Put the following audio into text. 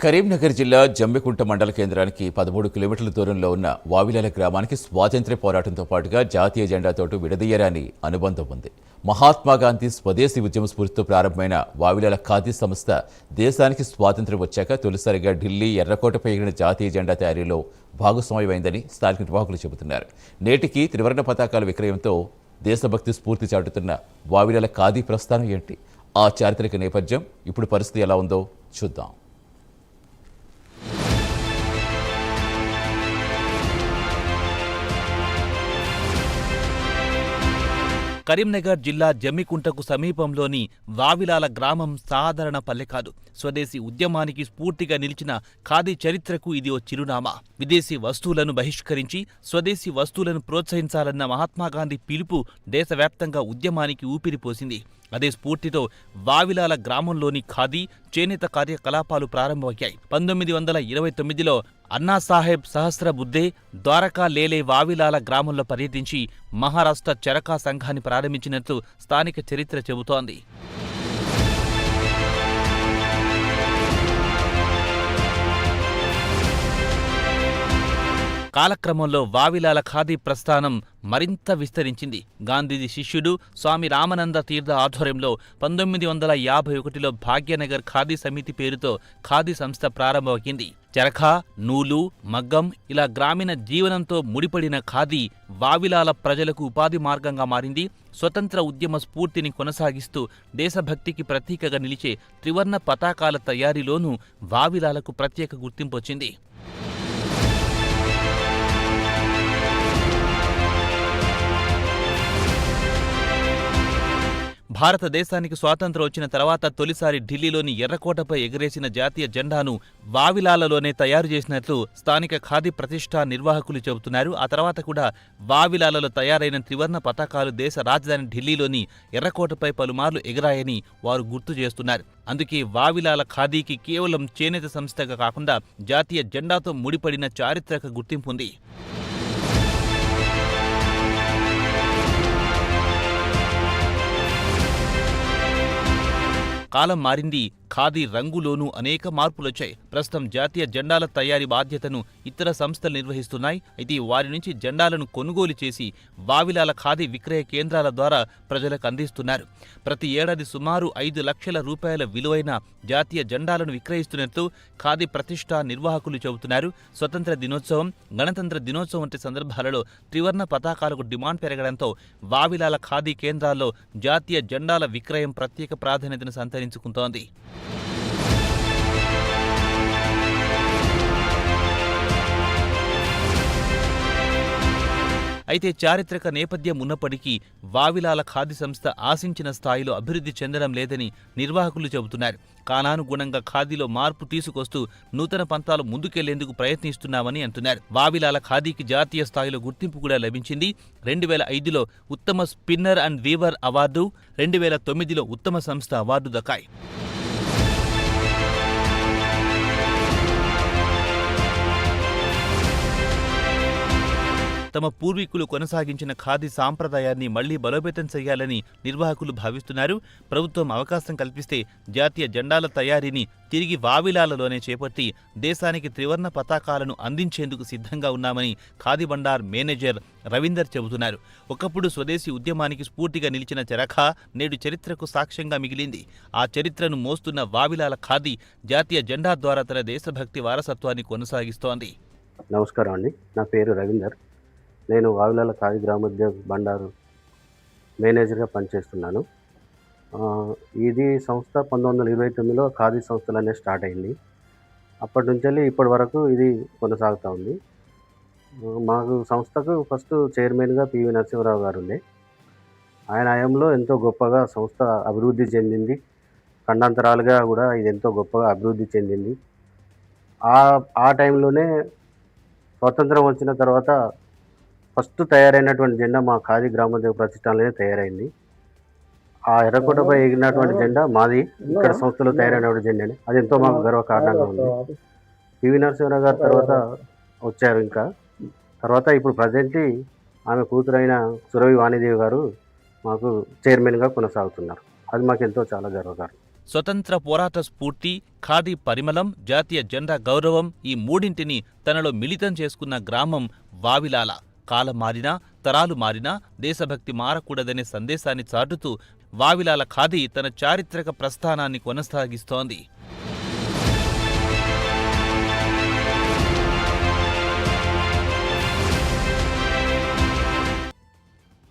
కరీంనగర్ జిల్లా జమ్మికుంట మండల కేంద్రానికి 13 కిలోమీటర్ల దూరంలో ఉన్న వావిలాల గ్రామానికి స్వాతంత్ర్య పోరాటంతో పాటుగా జాతీయ జెండాతోటి విడదీయరాని అనుబంధం ఉంది. మహాత్మా గాంధీ స్వదేశీ ఉద్యమ స్ఫూర్తితో ప్రారంభమైన వావిలాల ఖాదీ సంస్థ దేశానికి స్వాతంత్ర్యం వచ్చాక తొలిసారిగా ఢిల్లీ ఎర్రకోటపై ఎగిరిన జాతీయ జెండా తయారీలో భాగస్వామ్యమైందని స్థానిక నిర్వాహకులు చెబుతున్నారు. నేటికి త్రివర్ణ పతాకాల విక్రయంతో దేశభక్తి స్ఫూర్తి చాటుతున్న వావిలాల ఖాదీ ప్రస్థానం ఏంటి? ఆ చారిత్రక నేపథ్యం, ఇప్పుడు పరిస్థితి ఎలా ఉందో చూద్దాం. కరీంనగర్ జిల్లా జమ్మికుంటకు సమీపంలోని వావిలాల గ్రామం సాధారణ పల్లె కాదు. స్వదేశీ ఉద్యమానికి స్ఫూర్తిగా నిలిచిన ఖాదీ చరిత్రకు ఇది ఓ చిరునామా. విదేశీ వస్తువులను బహిష్కరించి స్వదేశీ వస్తువులను ప్రోత్సహించాలన్న మహాత్మాగాంధీ పిలుపు దేశవ్యాప్తంగా ఉద్యమానికి ఊపిరిపోసింది. అదే స్ఫూర్తితో వావిలాల గ్రామంలోని ఖాదీ, చేనేత కార్యకలాపాలు ప్రారంభమయ్యాయి. 1929లో అన్నాసాహెబ్ సహస్రబుద్ధే ద్వారకా లేలే వావిలాల గ్రామంలో పర్యటించి మహారాష్ట్ర చరకా సంఘాన్ని ప్రారంభించినట్లు స్థానిక చరిత్ర చెబుతోంది. కాలక్రమంలో వావిలాల ఖాదీ ప్రస్థానం మరింత విస్తరించింది. గాంధీజీ శిష్యుడు స్వామి రామానంద తీర్థ ఆధ్వర్యంలో 1951లో భాగ్యనగర్ ఖాదీ సమితి పేరుతో ఖాదీ సంస్థ ప్రారంభమైంది. చరఖా, నూలు, మగ్గం ఇలా గ్రామీణ జీవనంతో ముడిపడిన ఖాదీ వావిలాల ప్రజలకు ఉపాధి మార్గంగా మారింది. స్వతంత్ర ఉద్యమ స్ఫూర్తిని కొనసాగిస్తూ దేశభక్తికి ప్రతీకగా నిలిచే త్రివర్ణ పతాకాల తయారీలోనూ వావిలాలకు ప్రత్యేక గుర్తింపు వచ్చింది. భారతదేశానికి స్వాతంత్ర్యం వచ్చిన తర్వాత తొలిసారి ఢిల్లీలోని ఎర్రకోటపై ఎగరేసిన జాతీయ జెండాను వావిలాలలోనే తయారు చేసినట్లు స్థానిక ఖాదీ ప్రతిష్ఠా నిర్వాహకులు చెబుతున్నారు. ఆ తర్వాత కూడా వావిలాలలో తయారైన త్రివర్ణ పతాకాలు దేశ రాజధాని ఢిల్లీలోని ఎర్రకోటపై పలుమార్లు ఎగరాయని వారు గుర్తు చేస్తున్నారు. అందుకే వావిలాల ఖాదీకి కేవలం చేనేత సంస్థగా కాకుండా జాతీయ జెండాతో ముడిపడిన చారిత్రక గుర్తింపు ఉంది. కాలం మారింది. ఖాదీ రంగులోనూ అనేక మార్పులొచ్చాయి. ప్రస్తుతం జాతీయ జెండాల తయారీ బాధ్యతను ఇతర సంస్థలు నిర్వహిస్తున్నాయి. అయితే వారి నుంచి జెండాలను కొనుగోలు చేసి వావిలాల ఖాదీ విక్రయ కేంద్రాల ద్వారా ప్రజలకు అందిస్తున్నారు. ప్రతి ఏడాది సుమారు 5 లక్షల రూపాయల విలువైన జాతీయ జెండాలను విక్రయిస్తున్నట్లు ఖాదీ ప్రతిష్ఠా నిర్వాహకులు చెబుతున్నారు. స్వతంత్ర దినోత్సవం, గణతంత్ర దినోత్సవం వంటి సందర్భాలలో త్రివర్ణ పతాకాలకు డిమాండ్ పెరగడంతో వావిలాల ఖాదీ కేంద్రాల్లో జాతీయ జెండాల విక్రయం ప్రత్యేక ప్రాధాన్యతను సంతరించుకుంటోంది. అయితే చారిత్రక నేపథ్యం ఉన్నప్పటికీ వావిలాల ఖాదీ సంస్థ ఆశించిన స్థాయిలో అభివృద్ధి చెందడం లేదని నిర్వాహకులు చెబుతున్నారు. కాలానుగుణంగా ఖాదీలో మార్పు తీసుకొస్తూ నూతన పంతాలు ముందుకెళ్లేందుకు ప్రయత్నిస్తున్నామని అంటున్నారు. వావిలాల ఖాదీకి జాతీయ స్థాయిలో గుర్తింపు కూడా లభించింది. 2005లో ఉత్తమ స్పిన్నర్ అండ్ వీవర్ అవార్డు, 2009లో ఉత్తమ సంస్థ అవార్డు దక్కాయి. తమ పూర్వీకులు కొనసాగించిన ఖాదీ సాంప్రదాయాన్ని మళ్లీ బలోపేతం చేయాలని నిర్వాహకులు భావిస్తున్నారు. ప్రభుత్వం అవకాశం కల్పిస్తే జాతీయ జెండాల తయారీని తిరిగి వావిలాలలోనే చేపట్టి దేశానికి త్రివర్ణ పతాకాలను అందించేందుకు సిద్ధంగా ఉన్నామని ఖాదీ బండార్ మేనేజర్ రవీందర్ చెబుతున్నారు. ఒకప్పుడు స్వదేశీ ఉద్యమానికి స్ఫూర్తిగా నిలిచిన చరఖా నేడు చరిత్రకు సాక్ష్యంగా మిగిలింది. ఆ చరిత్రను మోస్తున్న వావిలాల ఖాదీ జాతీయ జెండా ద్వారా తన దేశభక్తి వారసత్వాన్ని కొనసాగిస్తోంది. నమస్కారం అండి, నా పేరు రవీందర్. నేను వావిలాల ఖాదీ గ్రామోద్యోగ బండారు మేనేజర్గా పనిచేస్తున్నాను. ఇది సంస్థ 1929లో ఖాదీ సంస్థలు అనేది స్టార్ట్ అయింది. అప్పటి నుంచి ఇప్పటి వరకు ఇది కొనసాగుతూ ఉంది. మాకు సంస్థకు ఫస్ట్ చైర్మన్గా పివి నరసింహరావు గారు ఉండే. ఆయన హయాంలో ఎంతో గొప్పగా సంస్థ అభివృద్ధి చెందింది. ఖండాంతరాలుగా కూడా ఇది ఎంతో గొప్పగా అభివృద్ధి చెందింది. ఆ టైంలోనే స్వాతంత్రం వచ్చిన తర్వాత ఫస్ట్ తయారైనటువంటి జెండా మా ఖాదీ గ్రామోద్యోగ ప్రతిష్టానంలోనే తయారైంది. ఆ ఎర్రకోటపై ఎగిరినటువంటి జెండా మాది, ఇక్కడ సంస్థలో తయారైనటువంటి జెండా. అది ఎంతో మాకు గర్వకారణంగా ఉంది. పివి నరసింహరావు గారు తర్వాత వచ్చారు. ఇంకా తర్వాత ఇప్పుడు ప్రజెంట్లీ ఆమె కూతురైన సురవి వాణిదేవి గారు మాకు చైర్మన్గా కొనసాగుతున్నారు. అది మాకు ఎంతో చాలా గర్వకారణం. స్వతంత్ర పోరాట స్ఫూర్తి, ఖాదీ పరిమళం, జాతీయ జెండా గౌరవం ఈ మూడింటిని తనలో మిళితం చేసుకున్న గ్రామం వావిలాల. కాలం మారినా, తరాలు మారినా దేశభక్తి మారకూడదనే సందేశాన్ని చాటుతూ వావిలాల ఖాదీ తన చారిత్రక ప్రస్థానాన్ని కొనసాగిస్తోంది.